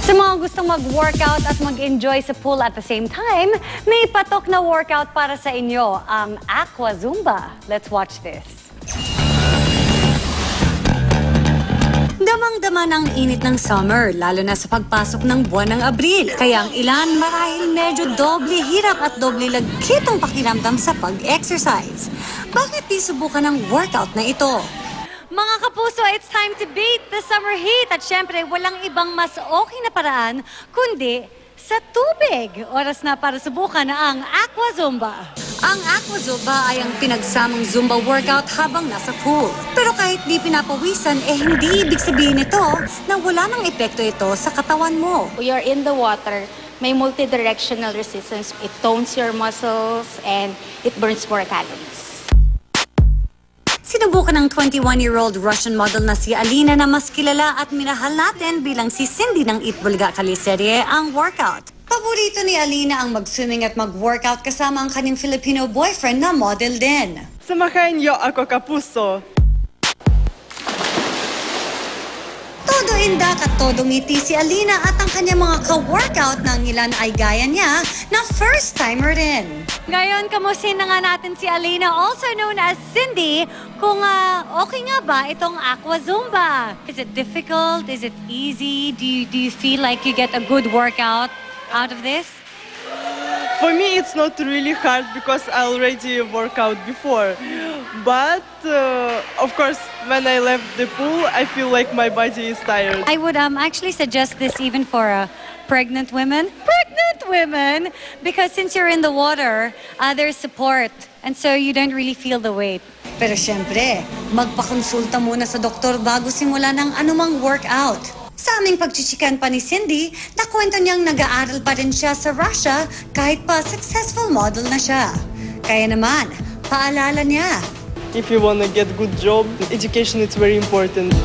Sa mga gustong mag-workout at mag-enjoy sa pool at the same time, may patok na workout para sa inyo, ang Aqua Zumba. Let's watch this. Damang-dama ng init ng summer, lalo na sa pagpasok ng buwan ng Abril. Kaya ang ilan marahil medyo doble hirap at doble lagkit ang pakiramdam sa pag-exercise. Bakit di subukan ang workout na ito? Mga kapuso, it's time to beat the summer heat. At syempre, walang ibang mas okay na paraan kundi sa tubig. Oras na para subukan ang Aqua Zumba. Ang Aqua Zumba ay ang pinagsamang Zumba workout habang nasa pool. Pero kahit di pinapawisan, hindi ibig sabihin ito na wala nang epekto ito sa katawan mo. We are in the water, may multi-directional resistance. It tones your muscles and it burns more calories. Sinubukan ng 21-year-old Russian model na si Alina na mas kilala at minahal natin bilang si Cindy ng Eat Bulga Kaliserye ang workout. Paborito ni Alina ang mag-swimming at mag-workout kasama ang kanyang Filipino boyfriend na model din. Samahan niyo ako, kapuso. Todo indak at todo ngiti si Alina at ang kanyang mga ka-workout ng ilan ay gaya niya na first-timer din. Ngayon, kamusin na nga natin si Alina, also known as Cindy, kung okay nga ba itong Aqua Zumba. Is it difficult? Is it easy? Do you feel like you get a good workout out of this? For me, it's not really hard because I already worked out before. But, of course, when I left the pool, I feel like my body is tired. I would actually suggest this even for pregnant women. Pregnant women! Because since you're in the water, there's support. And so you don't really feel the weight. Pero syempre, magpakonsulta muna sa doktor bago simula ng anumang workout. Sa aming pagchichikan pa ni Cindy, nakwento niyang nag-aaral pa rin siya sa Russia kahit pa successful model na siya. Kaya naman, paalala niya. If you want to get good job, education is very important.